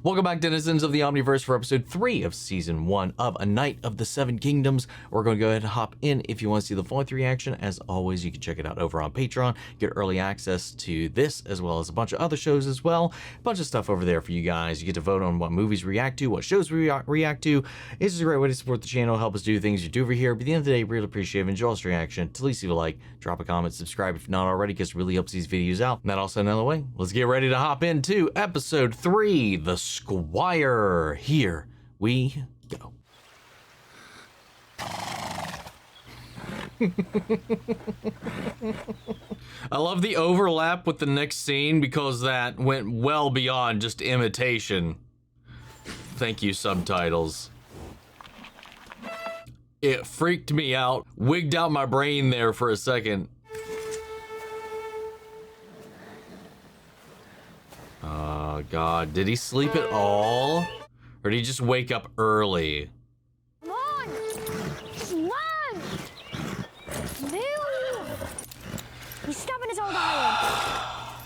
Welcome back, denizens of the Omniverse, for episode 3 of season 1 of A Knight of the Seven Kingdoms. We're going to go ahead and hop in. If you want to see the full reaction, as always, you can check it out over on Patreon. Get early access to this, as well as a bunch of other shows as well. A bunch of stuff over there for you guys. You get to vote on what movies we react to, what shows we react to. It's just a great way to support the channel, help us do things you do over here. But at the end of the day, really appreciate it. Enjoy this reaction. To at least leave a like, drop a comment, subscribe if not already, because it really helps these videos out. And that also another way, let's get ready to hop into episode 3, The Squire. Here we go. I love the overlap with the next scene because that went well beyond just imitation. Thank you, subtitles. It freaked me out, wigged out my brain there for a second. Oh God, did he sleep at all? Or did he just wake up early? Come on! Run! Move! He's stubborn as old iron.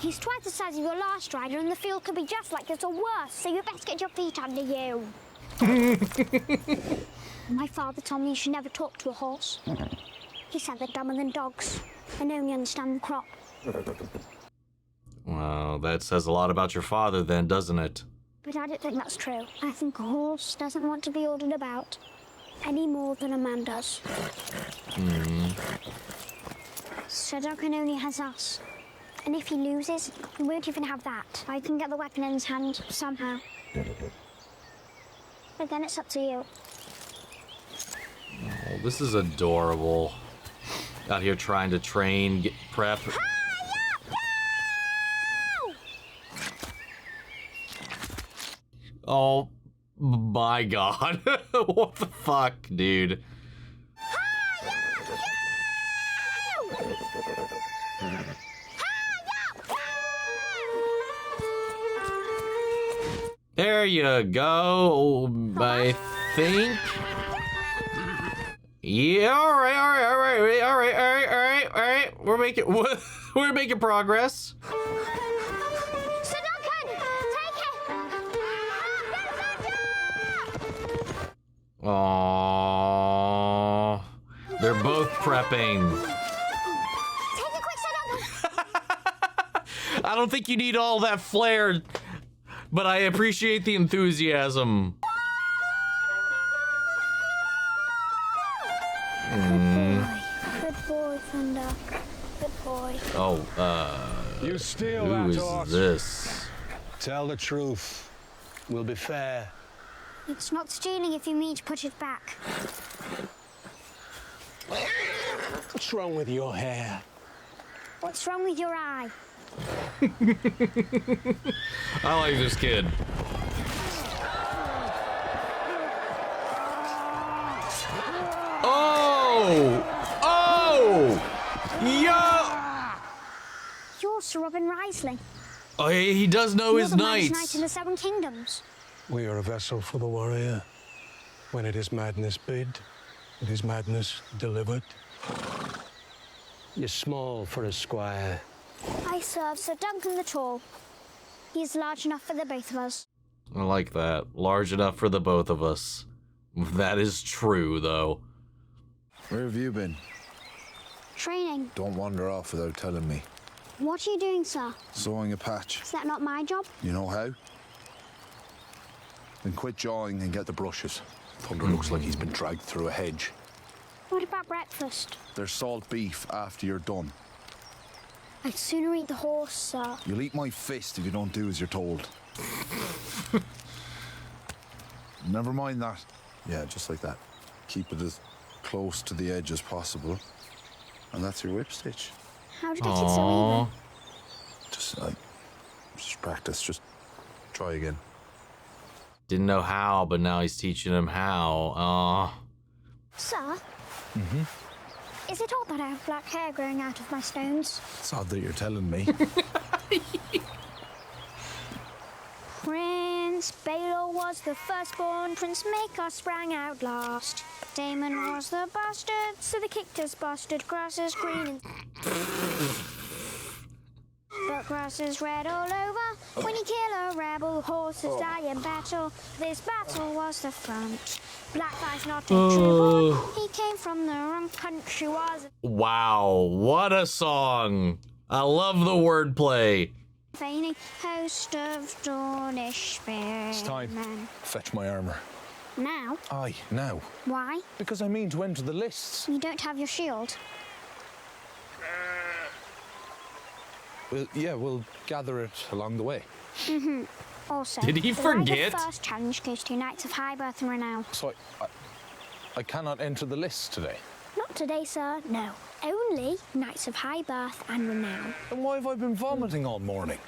He's twice the size of your last rider, and the field could be just like this or worse, so you best get your feet under you. My father told me you should never talk to a horse. He said they're dumber than dogs and only understand the crop. Well, that says a lot about your father then, doesn't it? But I don't think that's true. I think a horse doesn't want to be ordered about any more than a man does. Sir Duncan only has us. And if he loses, he won't even have that. I can get the weapon in his hand somehow. But then it's up to you. Oh, this is adorable. Out here trying to train, get prep. Oh my God. What the fuck, dude? There you go, I think. Yeah, all right. We're making progress. Aww, they're both prepping. Take a quick sit. I don't think you need all that flair, but I appreciate the enthusiasm. Good boy, Thunder. Good boy. Oh, You steal who that is horse. this? Tell the truth. We'll be fair. It's not stealing if you mean to put it back. What's wrong with your hair? What's wrong with your eye? I like this kid. Oh, yo! You're Sir Robin Riesling. Oh, he does know his You're the mighty knights. knight in the Seven Kingdoms. We are a vessel for the warrior. When it is madness bid, it is madness delivered. You're small for a squire. I serve Sir Duncan the Tall. He's large enough for the both of us. I like that. Large enough for the both of us. That is true, though. Where have you been? Training. Don't wander off without telling me. What are you doing, sir? Sewing a patch. Is that not my job? You know how? Then quit jawing and get the brushes. Thunder looks like he's been dragged through a hedge. What about breakfast? There's salt beef after you're done. I'd sooner eat the horse, sir. You'll eat my fist if you don't do as you're told. Never mind that. Yeah, just like that. Keep it as close to the edge as possible. And that's your whip stitch. How to get it so even? Just practice. Just try again. Didn't know how, but now he's teaching him how. Sir? Is it odd that I have black hair growing out of my stones? It's odd that you're telling me. Prince Balor was the firstborn, Prince Maker sprang out last. Damon was the bastard, so they kicked his bastard grass is green. But Your cross is red all over. When you kill a rebel, horses die in battle. This battle was the front. Black guy's not a true boy. He came from the wrong country. Was Wow, what a song. I love the wordplay. feigning host of Dornish spearmen. It's time. Fetch my armour. Now? Aye, now. Why? Because I mean to enter the lists. You don't have your shield. Well, yeah, we'll gather it along the way. Also, Did he the forget? first challenge goes to Knights of High Birth and Renown. So I cannot enter the lists today. Not today, sir. No. Only Knights of High Birth and Renown. Then why have I been vomiting all morning?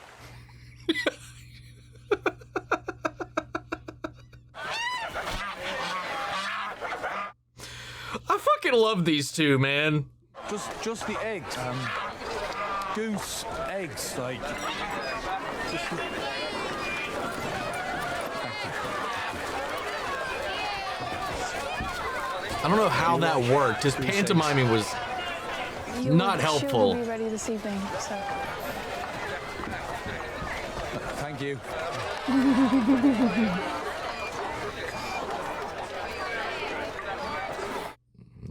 I fucking love these two, man. Just the eggs. Goose eggs, like. I don't know how that worked. His pantomiming was not helpful. She'll be ready this evening, so. Thank you.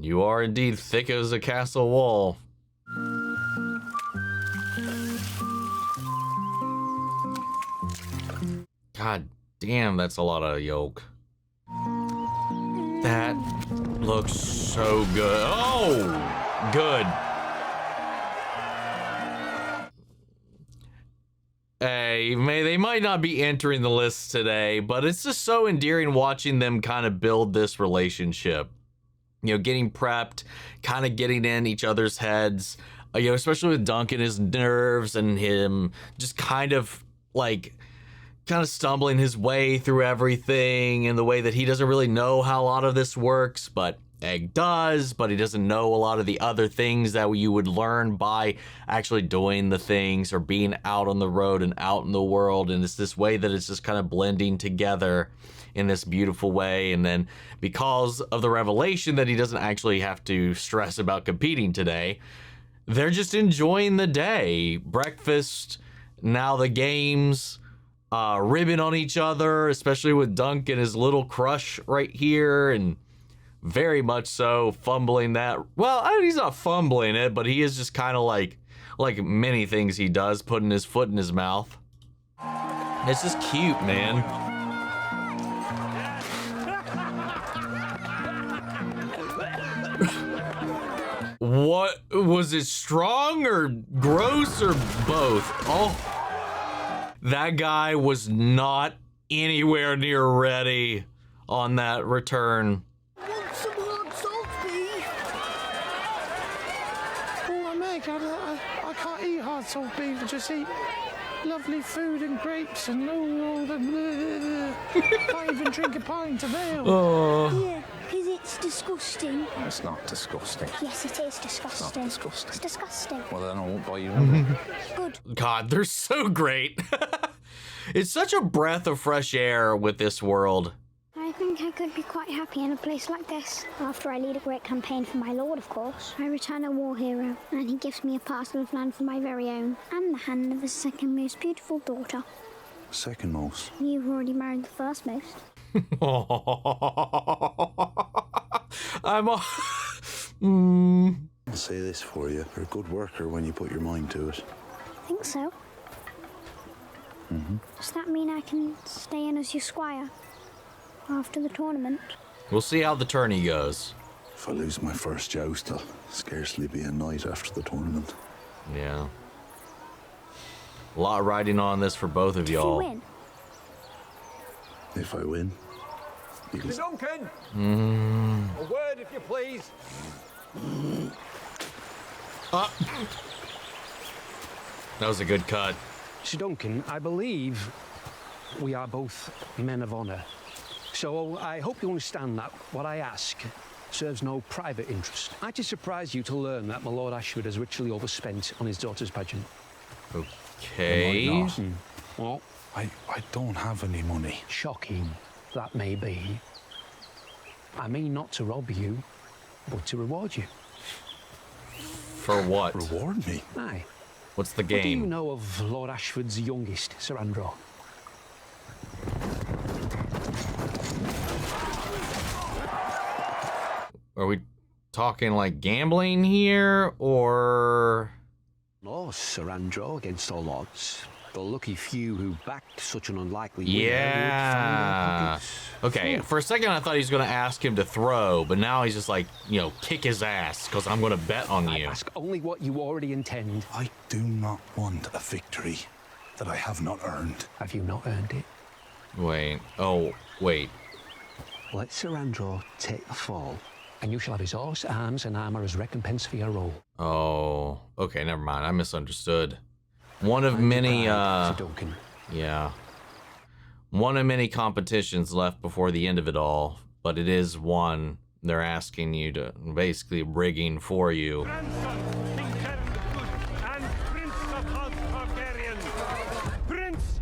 You are indeed thick as a castle wall. God damn, that's a lot of yolk. That looks so good. Oh, good. Hey, they might not be entering the list today, but it's just so endearing watching them kind of build this relationship. You know, getting prepped, kind of getting in each other's heads, you know, especially with Duncan, his nerves and him just kind of stumbling his way through everything in the way that he doesn't really know how a lot of this works, but Egg does, but he doesn't know a lot of the other things that you would learn by actually doing the things or being out on the road and out in the world. And it's this way that it's just kind of blending together in this beautiful way. And then because of the revelation that he doesn't actually have to stress about competing today, they're just enjoying the day. Breakfast, now the games, ribbing on each other, especially with Duncan, his little crush right here, and very much so fumbling that. Well, he's not fumbling it, but he is just kind of like many things he does, putting his foot in his mouth. It's just cute, man. What was it, strong or gross or both? Oh, that guy was not anywhere near ready on that return. Want some hot salt beef? Oh, Meg, I can't eat hard salt beef. I just eat lovely food and grapes and all the can't even drink a pint of ale. Oh. Yeah, because it's disgusting. It's not disgusting. Yes, it is disgusting. It's not disgusting. It's disgusting. Well, then I won't buy you one. Good. God, they're so great. It's such a breath of fresh air with this world. I think I could be quite happy in a place like this. After I lead a great campaign for my lord, of course. I return a war hero, and he gives me a parcel of land for my very own, and the hand of his second most beautiful daughter. Second most. You've already married the first most. I'm all... I'll say this for you. You're a good worker when you put your mind to it. I think so. Does that mean I can stay in as your squire after the tournament? We'll see how the tourney goes. If I lose my first joust, I'll scarcely be a knight after the tournament. Yeah. A lot riding on this for both of If you y'all. win, If I win, you can... Duncan! A word, if you please. That was a good cut. Sir Duncan, I believe we are both men of honour. So I hope you understand that what I ask serves no private interest. Might it surprise you to learn that my Lord Ashford has richly overspent on his daughter's pageant? Okay. Am I not? Well, I don't have any money. shocking that may be. I mean not to rob you, but to reward you. For what? Reward me. Aye. What's the What do you game? know of Lord Ashford's youngest, Sir Andrew? Are we talking like gambling here, or? No, Sir Andrew, against all odds. The lucky few who backed such an unlikely winner would Yeah. find their pockets Okay, full. for a second I thought he was going to ask him to throw, but now he's just like, you know, kick his ass because I'm going to bet on I you. ask only what you already intend. I do not want a victory that I have not earned. Have you not earned it? Wait. Oh, wait. Let Sir Andrew take the fall, and you shall have his horse, arms, and armour as recompense for your role. Oh, okay, never mind. I misunderstood. One of And many, pride for Duncan. yeah. One of many competitions left before the end of it all, but it is one they're asking you to, basically rigging for you. Grandson, King Karen the Good, and Prince of House Targaryen. Prince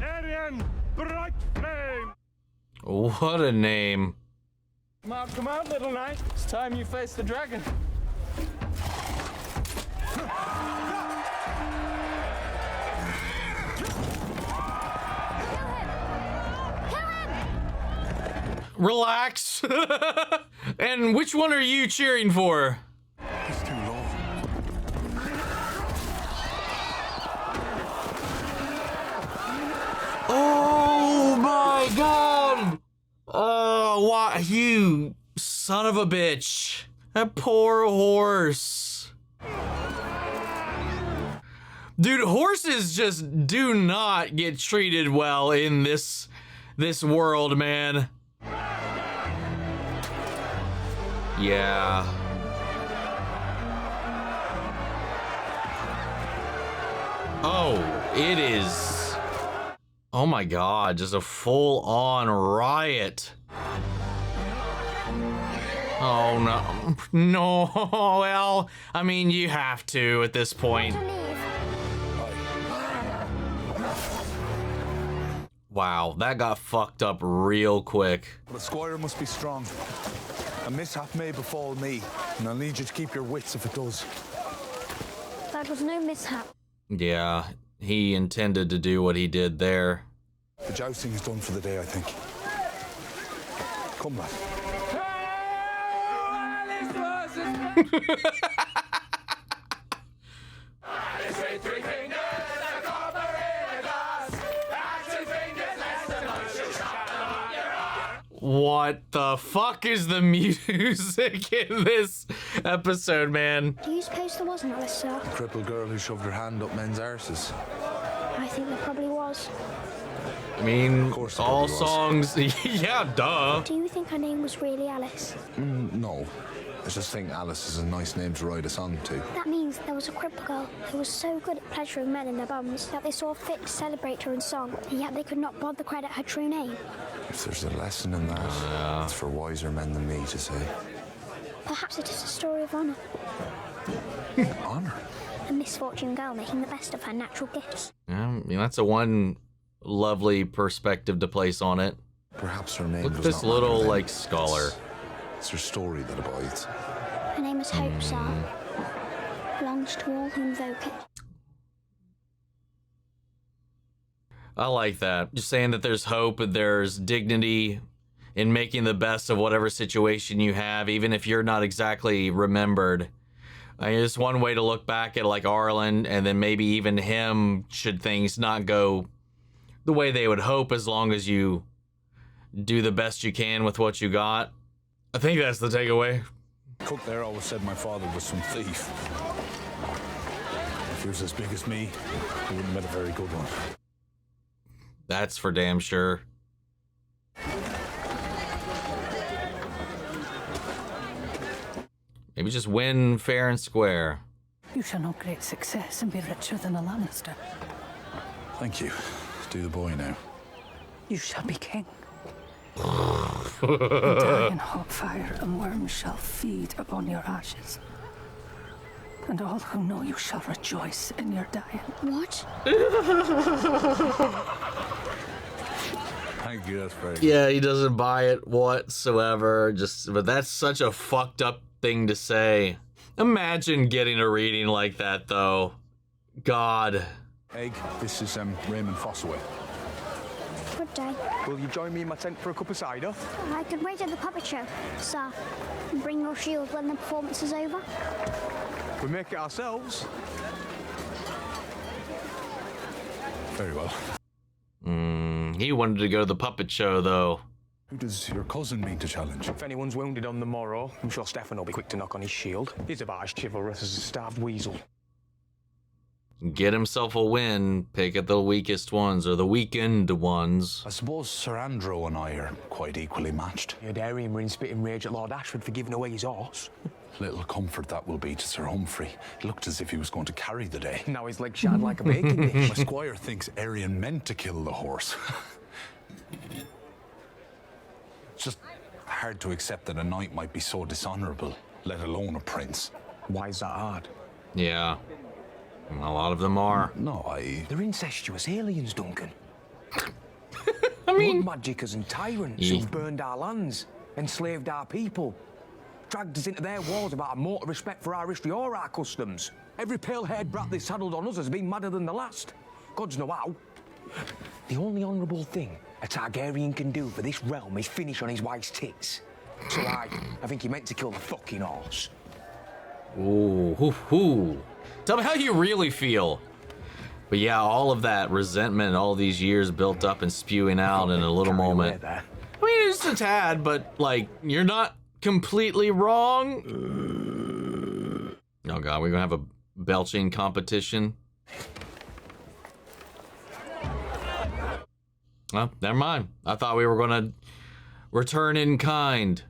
Arian Bright Flame. What a name. Come out, little knight. It's time you face the dragon. Relax. And which one are you cheering for? It's too low. Oh my god! Oh, why, you son of a bitch. That poor horse. Dude, horses just do not get treated well in this world, man. Yeah. Oh, it is. Oh my god, just a full-on riot. Oh no. No, well, I mean, you have to at this point. Wow, that got fucked up real quick. But Squire must be strong. A mishap may befall me, and I'll need you to keep your wits if it does. That was no mishap. Yeah, he intended to do what he did there. The jousting is done for the day, I think. Come, lad. What the fuck is the music in this episode, man? Do you suppose there was an Alice, sir? Crippled girl who shoved her hand up men's arses. I think there probably was. I mean, course it all probably was. songs, yeah, duh. Do you think her name was really Alice? No. I just think Alice is a nice name to write a song to. That means there was a cripple girl who was so good at pleasuring men in their bums that they saw fit to celebrate her in song, and yet they could not bother credit her true name. If there's a lesson in that, it's for wiser men than me to say. Perhaps it is a story of honour. Honor? A misfortune girl making the best of her natural gifts. Yeah, I mean, that's a one lovely perspective to place on it. Perhaps her name Look at does this not matter little, then. like, scholar. It's her story that abides. Her name is Hope, sir. Belongs to all who invoke it. I like that. Just saying that there's hope, there's dignity in making the best of whatever situation you have, even if you're not exactly remembered. I mean, it's one way to look back at like Arlen, and then maybe even him, should things not go the way they would hope, as long as you do the best you can with what you got. I think that's the takeaway. Cook there always said my father was some thief. If he was as big as me, he wouldn't have been a very good one. That's for damn sure. Maybe just win fair and square. You shall know great success and be richer than a Lannister. Thank you. Do the boy now. You shall be king. And die in hot fire, and worms shall feed upon your ashes. And all who know you shall rejoice in your dying. What? Thank you, that's very Yeah, he doesn't buy it whatsoever. But that's such a fucked up thing to say. Imagine getting a reading like that, though. God. Egg, this is Raymond Fossaway. Good day. Will you join me in my tent for a cup of cider? I could wait at the puppet show, sir. And bring your shield when the performance is over. We make it ourselves. Very well. He wanted to go to the puppet show, though. Who does your cousin mean to challenge? If anyone's wounded on the morrow, I'm sure Stefan will be quick to knock on his shield. He's about as chivalrous as a starved weasel. Get himself a win. Pick at the weakest ones, or the weakened ones. I suppose Sir Andrew and I are quite equally matched. You'd Arian were in spitting rage at Lord Ashford for giving away his horse. Little comfort that will be to Sir Humphrey. It looked as if he was going to carry the day. Now his legs shattered like a bacon dish. My squire thinks Arian meant to kill the horse. It's just hard to accept that a knight might be so dishonorable, let alone a prince. Why is that hard? Yeah. A lot of them are. No, They're incestuous aliens, Duncan. I mean... Blood magickers and tyrants who've burned our lands, enslaved our people, dragged us into their wars about a mote of respect for our history or our customs. Every pale-haired brat they saddled on us has been madder than the last. Gods know how. The only honourable thing a Targaryen can do for this realm is finish on his wife's tits. So I think he meant to kill the fucking horse. Ooh, hoo, hoo. Tell me how you really feel. But yeah, all of that resentment, all these years built up and spewing out in a little moment. I mean, it's a tad, but like, you're not completely wrong. Oh God, we're gonna have a belching competition. Well, never mind. I thought we were gonna return in kind.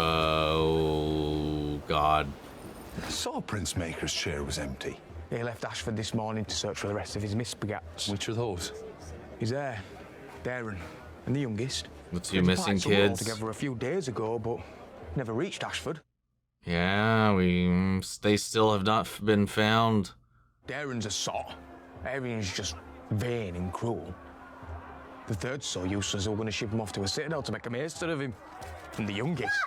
Oh, God. I saw Prince Maker's chair was empty. He left Ashford this morning to search for the rest of his misbegats. Which are those? He's there, Darren, and the youngest. The two missing kids. Together a few days ago, but never reached Ashford. Yeah, they still have not been found. Darren's a sot. Arian's just vain and cruel. The third's so useless they were going to ship him off to a citadel to make a maester of him. And the youngest.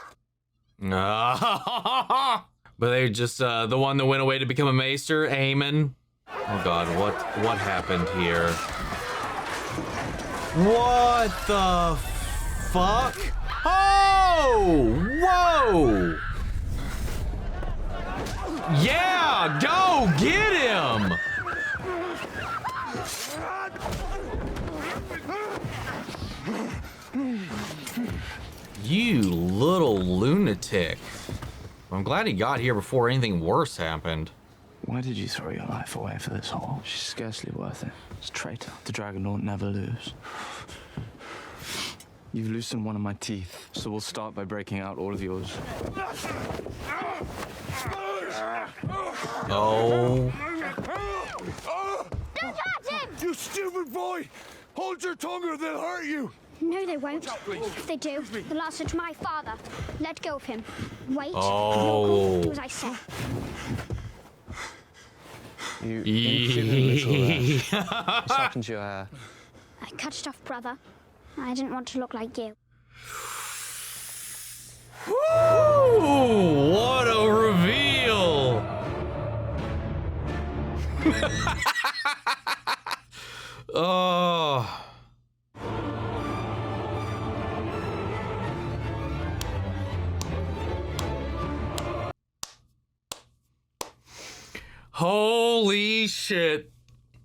But they just, the one that went away to become a maester, Aemon. Oh God, what happened here? What the fuck? Oh! Whoa! Yeah! Go get him! You little lunatic. I'm glad he got here before anything worse happened. Why did you throw your life away for this horse? She's scarcely worth it. It's a traitor. The dragon won't never lose. You've loosened one of my teeth, so we'll start by breaking out all of yours. Oh. Don't hurt him! You stupid boy! Hold your tongue or they'll hurt you! No, they won't. If they do, they'll answer to my father. Let go of him. Wait. Oh. Look, do as I say. You impudent little rat. What's happened to your hair? I cut it off, brother. I didn't want to look like you. Woo! What a reveal! Oh. Holy shit.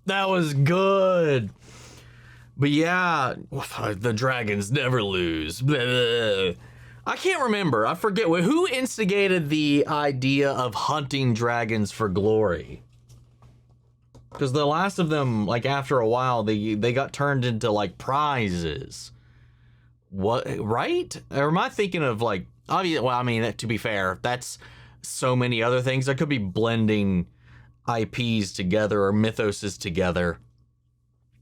That was good. But yeah, the dragons never lose. Blah. I can't remember. I forget. Who instigated the idea of hunting dragons for glory? Because the last of them, like after a while, they got turned into like prizes. What, right? Or am I thinking of like, obviously, well, I mean, to be fair, that's so many other things. I could be blending IPs together or mythoses together.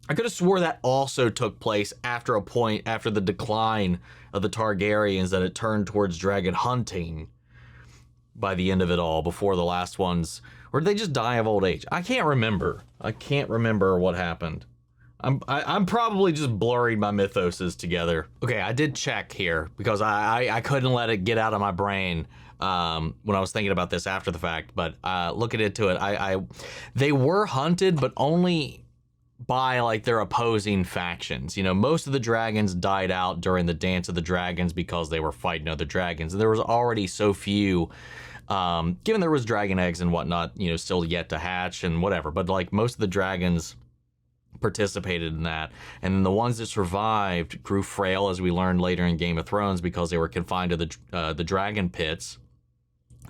I could have swore that also took place after a point, after the decline of the Targaryens, that it turned towards dragon hunting. by the end of it all before the last ones, or did they just die of old age? I can't remember. I can't remember what happened. I'm probably just blurring my mythoses together. Okay, I did check here because I couldn't let it get out of my brain when I was thinking about this after the fact. But looking into it, they were hunted, but only by like their opposing factions. You know, most of the dragons died out during the Dance of the Dragons because they were fighting other dragons. And there was already so few, given there was dragon eggs and whatnot, you know, still yet to hatch and whatever. But like most of the dragons participated in that, and then the ones that survived grew frail, as we learned later in Game of Thrones, because they were confined to the dragon pits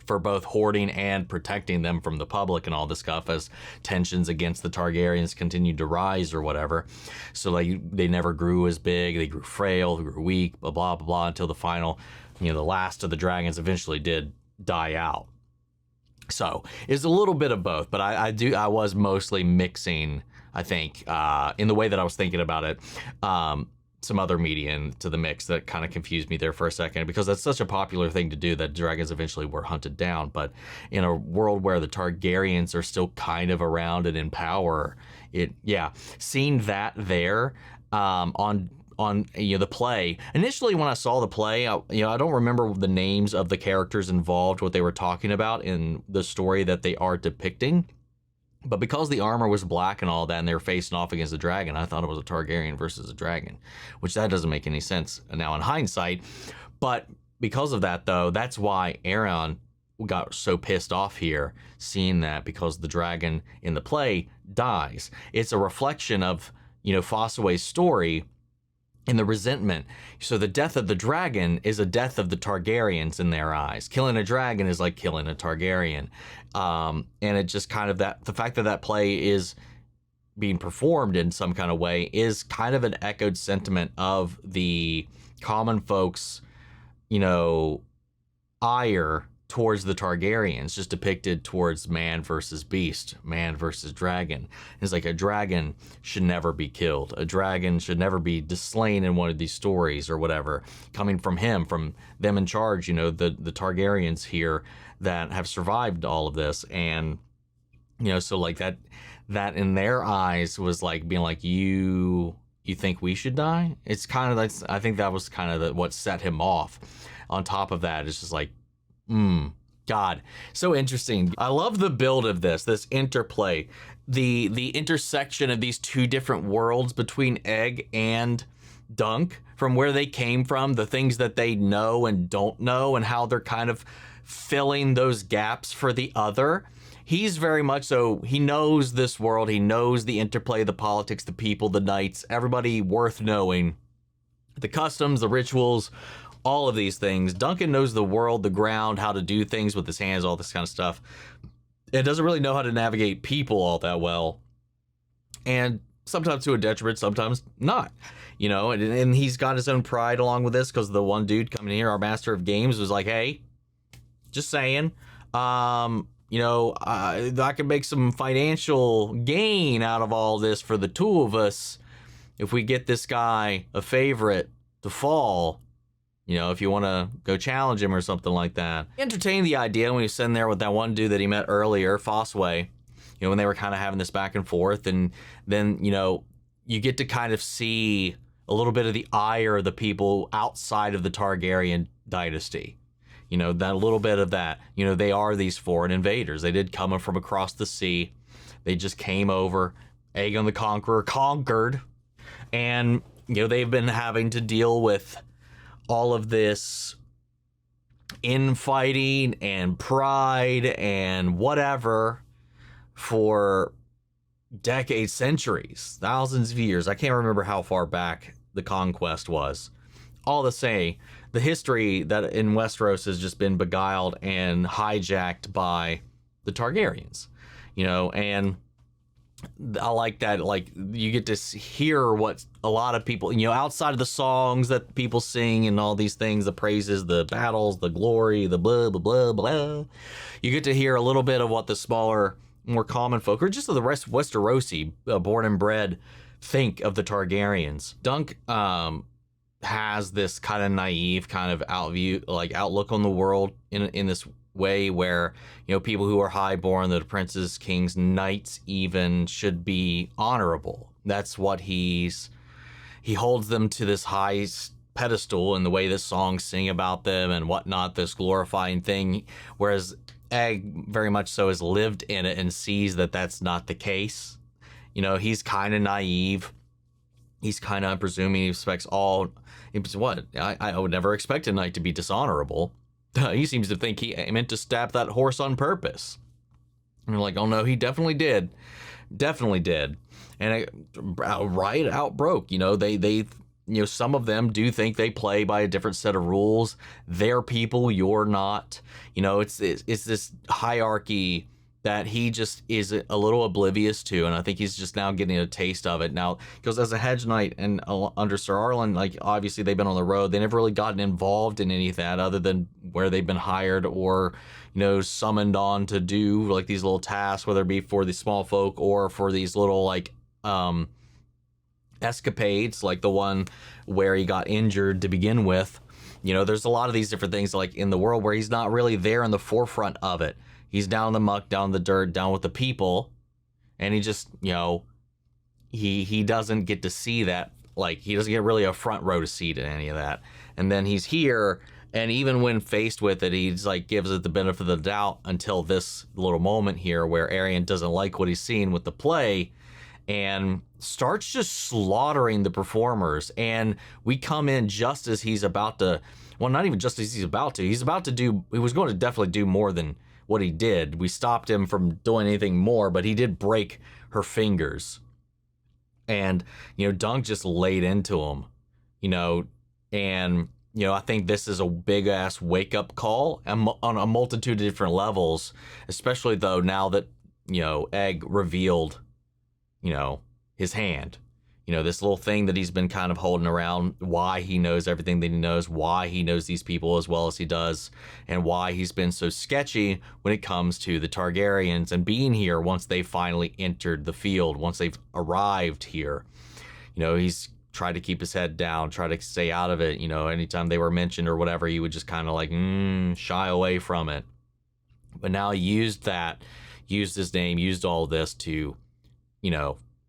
for both hoarding and protecting them from the public and all this stuff, as tensions against the Targaryens continued to rise or whatever. So like they never grew as big, they grew frail, they grew weak, blah blah blah, blah, until the final, you know, the last of the dragons eventually did die out. So it's a little bit of both, but I was mostly mixing, I think, in the way that I was thinking about it, some other media into the mix that kind of confused me there for a second, because that's such a popular thing to do that dragons eventually were hunted down. But in a world where the Targaryens are still kind of around and in power, seeing that there on you know, the play. Initially, when I saw the play, I don't remember the names of the characters involved, what they were talking about in the story that they are depicting. But because the armor was black and all that, and they were facing off against the dragon, I thought it was a Targaryen versus a dragon, which that doesn't make any sense now in hindsight. But because of that, though, that's why Aeron got so pissed off here, seeing that, because the dragon in the play dies. It's a reflection of, you know, Fossaway's story and the resentment. So the death of the dragon is a death of the Targaryens in their eyes. Killing a dragon is like killing a Targaryen. And it just kind of the fact that that play is being performed in some kind of way is kind of an echoed sentiment of the common folks, you know, ire towards the Targaryens, just depicted towards man versus beast, man versus dragon. It's like a dragon should never be killed. A dragon should never be slain in one of these stories or whatever, coming from them in charge, you know, the Targaryens here that have survived all of this. And, you know, so like that in their eyes was like being like, you think we should die? It's kind of like, I think that was kind of what set him off. On top of that, it's just like, God, so interesting. I love the build of this interplay, the intersection of these two different worlds between Egg and Dunk, from where they came from, the things that they know and don't know, and how they're kind of filling those gaps for the other. He's very much so, he knows this world, he knows the interplay, the politics, the people, the knights, everybody worth knowing, the customs, the rituals, all of these things. Duncan knows the world, the ground, how to do things with his hands, all this kind of stuff. It doesn't really know how to navigate people all that well. And sometimes to a detriment, sometimes not. You know, and he's got his own pride along with this, because the one dude coming here, our master of games, was like, hey, just saying, you know, I could make some financial gain out of all this for the two of us if we get this guy a favorite to fall. You know, if you want to go challenge him or something like that. He entertained the idea when he was sitting there with that one dude that he met earlier, Fossaway, you know, when they were kind of having this back and forth. And then, you know, you get to kind of see a little bit of the ire of the people outside of the Targaryen dynasty. You know, that little bit of that, you know, they are these foreign invaders. They did come from across the sea. They just came over. Aegon the Conqueror conquered. And, you know, they've been having to deal with all of this infighting and pride and whatever for decades, centuries, thousands of years. I can't remember how far back the conquest was. All to say, the history that in Westeros has just been beguiled and hijacked by the Targaryens, you know, and I like that, like, you get to hear what a lot of people, you know, outside of the songs that people sing and all these things, the praises, the battles, the glory, the blah, blah, blah, blah. You get to hear a little bit of what the smaller, more common folk, or just the rest of Westerosi, born and bred, think of the Targaryens. Dunk has this kind of naive kind of outlook on the world in this way where, people who are highborn, the princes, kings, knights even, should be honorable. That's what he holds them to this high pedestal in the way this songs sing about them and whatnot, this glorifying thing, whereas Egg very much so has lived in it and sees that that's not the case. He's kind of naive. He's kind of unpresuming. He expects all... What? I would never expect a knight to be dishonorable. He seems to think he meant to stab that horse on purpose. And you're like, oh no, he definitely did. Definitely did. And a riot out broke. They some of them do think they play by a different set of rules. They're people, you're not. It's this hierarchy that he just is a little oblivious to, and I think he's just now getting a taste of it now. Because as a Hedge Knight and under Sir Arlen, like, obviously they've been on the road. They never really gotten involved in any of that other than where they've been hired or, summoned on to do like these little tasks, whether it be for the small folk or for these little like escapades, like the one where he got injured to begin with. There's a lot of these different things like in the world where he's not really there in the forefront of it. He's down in the muck, down in the dirt, down with the people, and he just, he doesn't get to see that. Like, he doesn't get really a front row to seat in any of that. And then he's here, and even when faced with it, he's like gives it the benefit of the doubt until this little moment here where Arian doesn't like what he's seeing with the play and starts just slaughtering the performers. And we come in just as he's about to, well, not even just as he's about to do, he was going to definitely do more than what he did. We stopped him from doing anything more, but he did break her fingers. And, Dunk just laid into him, and, I think this is a big ass wake up call on a multitude of different levels, especially though now that, Egg revealed, his hand. This little thing that he's been kind of holding around, why he knows everything that he knows, why he knows these people as well as he does, and why he's been so sketchy when it comes to the Targaryens and being here once they finally entered the field, once they've arrived here. He's tried to keep his head down, try to stay out of it. Anytime they were mentioned or whatever, he would just kind of like shy away from it. But now he used his name, used all this to,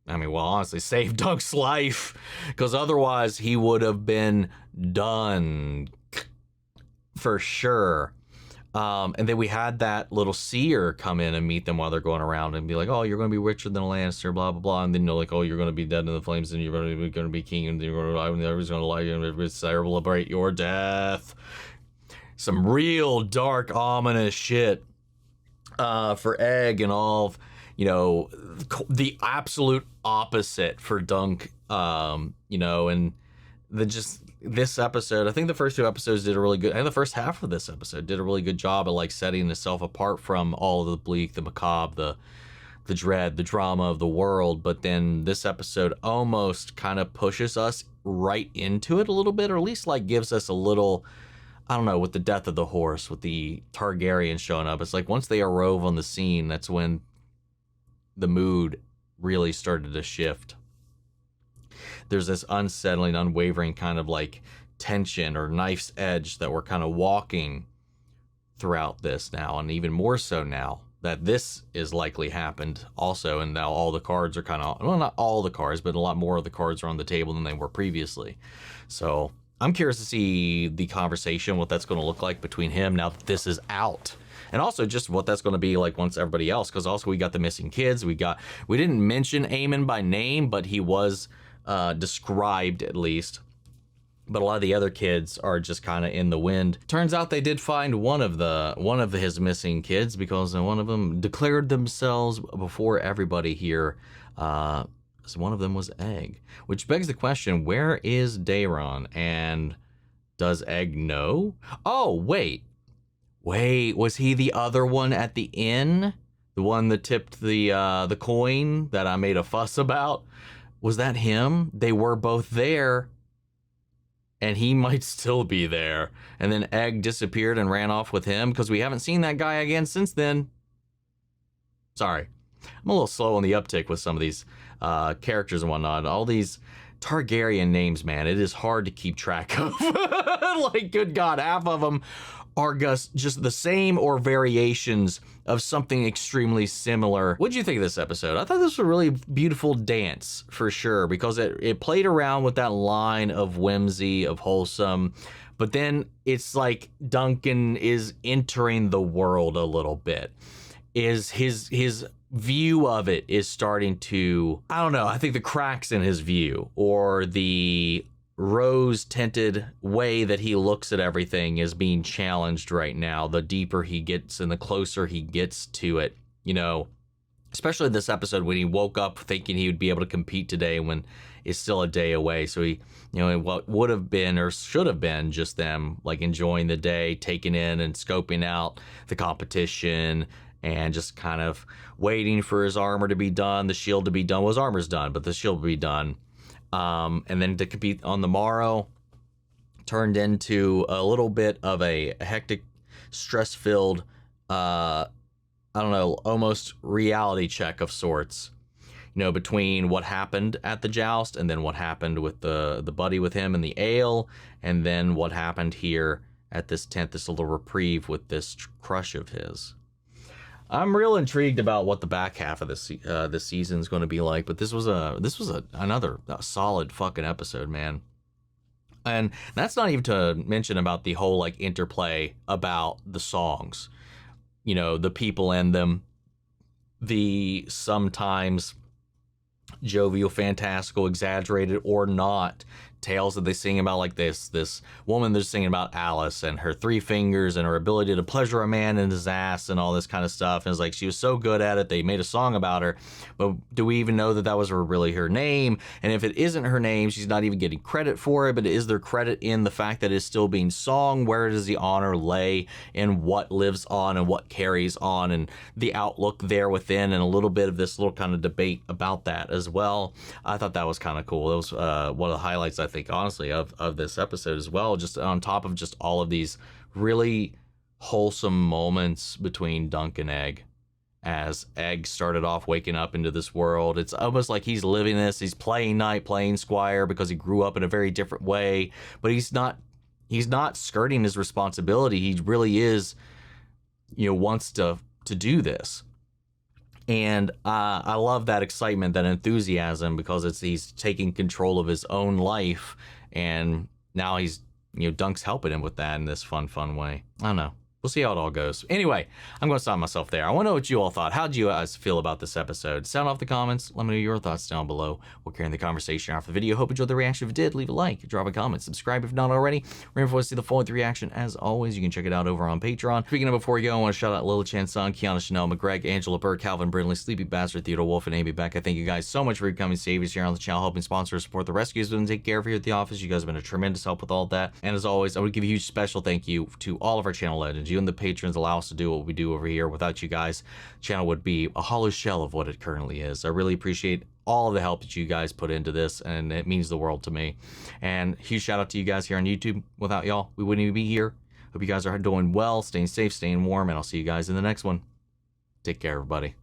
honestly, save Dunk's life, because otherwise he would have been done for sure. And then we had that little seer come in and meet them while they're going around and be like, oh, you're going to be richer than a Lannister, blah, blah, blah. And then like, oh, you're going to be dead in the flames and you're going to be king and you're going to die and everybody's going to lie and celebrate your death. Some real dark, ominous shit for Egg and all of, the absolute opposite for Dunk, and this episode, I think the first two episodes did a really good, and the first half of this episode did a really good job of like setting itself apart from all of the bleak, the macabre, the dread, the drama of the world. But then this episode almost kind of pushes us right into it a little bit, or at least like gives us a little, I don't know, with the death of the horse, with the Targaryen showing up. It's like once they arrive on the scene, that's when the mood really started to shift. There's this unsettling, unwavering kind of like tension or knife's edge that we're kind of walking throughout this now, and even more so now that this is likely happened also, and now all the cards are kind of, well, not all the cards, but a lot more of the cards are on the table than they were previously. So I'm curious to see the conversation, what that's going to look like between him now that this is out. And also just what that's going to be like once everybody else, because also we got the missing kids. We didn't mention Aemon by name, but he was described at least. But a lot of the other kids are just kind of in the wind. Turns out they did find one of his missing kids, because one of them declared themselves before everybody here. So one of them was Egg, which begs the question: where is Daeron, and does Egg know? Oh, wait, was he the other one at the inn? The one that tipped the coin that I made a fuss about? Was that him? They were both there, and he might still be there. And then Egg disappeared and ran off with him, because we haven't seen that guy again since then. Sorry, I'm a little slow on the uptick with some of these characters and whatnot. All these Targaryen names, man, it is hard to keep track of. Like, good God, half of them are just the same or variations of something extremely similar. What did you think of this episode? I thought this was a really beautiful dance for sure, because it played around with that line of whimsy, of wholesome, but then it's like Duncan is entering the world a little bit. Is his view of it is starting to, I don't know, I think the cracks in his view, or the rose-tinted way that he looks at everything, is being challenged right now. The deeper he gets and the closer he gets to it, you know, especially this episode when he woke up thinking he would be able to compete today when it's still a day away. So he, you know, what would have been or should have been just them like enjoying the day, taking in and scoping out the competition, and just kind of waiting for his armor to be done, the shield to be done. Well, his armor's done, but the shield will be done. And then to compete on the morrow turned into a little bit of a hectic, stress-filled, I don't know, almost reality check of sorts. You know, between what happened at the joust and then what happened with the buddy with him and the ale, and then what happened here at this tent, this little reprieve with this crush of his. I'm real intrigued about what the back half of this season is going to be like, but this was another solid fucking episode, man. And that's not even to mention about the whole like interplay about the songs, you know, the people in them, the sometimes jovial, fantastical, exaggerated or not tales that they sing about, like this woman they're singing about Alice and her 3 fingers and her ability to pleasure a man in his ass and all this kind of stuff. And it's like she was so good at it, they made a song about her. But do we even know that that was really her name? And if it isn't her name, she's not even getting credit for it. But is there credit in the fact that it's still being sung? Where does the honor lay in what lives on and what carries on, and the outlook there within, and a little bit of this little kind of debate about that as well? I thought that was kind of cool. It was one of the highlights, I think, honestly, of this episode as well, just on top of just all of these really wholesome moments between Dunk and Egg, as Egg started off waking up into this world. It's almost like he's living this, he's playing Knight, playing Squire, because he grew up in a very different way, but he's not skirting his responsibility. He really is, you know, wants to do this. And I love that excitement, that enthusiasm, because he's taking control of his own life, and now he's, you know, Dunk's helping him with that in this fun way. I don't know. We'll see how it all goes. Anyway, I'm going to stop myself there. I want to know what you all thought. How did you guys feel about this episode? Sound off the comments. Let me know your thoughts down below. We'll carry on the conversation after the video. Hope you enjoyed the reaction. If you did, leave a like, drop a comment, subscribe if not already. Remember, if you want to see the full-length reaction, as always, you can check it out over on Patreon. Speaking of, before we go, I want to shout out Lila Chan Sung, Kiana Chanel, McGreg, Angela Burke, Calvin Brindley, Sleepy Bastard, Theodore Wolf, and Amy Beck. I thank you guys so much for becoming saviors here on the channel, helping sponsor, support the rescues, and take care of here at the office. You guys have been a tremendous help with all that. And as always, I would give a huge special thank you to all of our channel legends. You and the patrons allow us to do what we do over here. Without you guys, the channel would be a hollow shell of what it currently is. I really appreciate all of the help that you guys put into this, and it means the world to me. And huge shout out to you guys here on YouTube. Without y'all, we wouldn't even be here. Hope you guys are doing well, staying safe, staying warm, and I'll see you guys in the next one. Take care, everybody.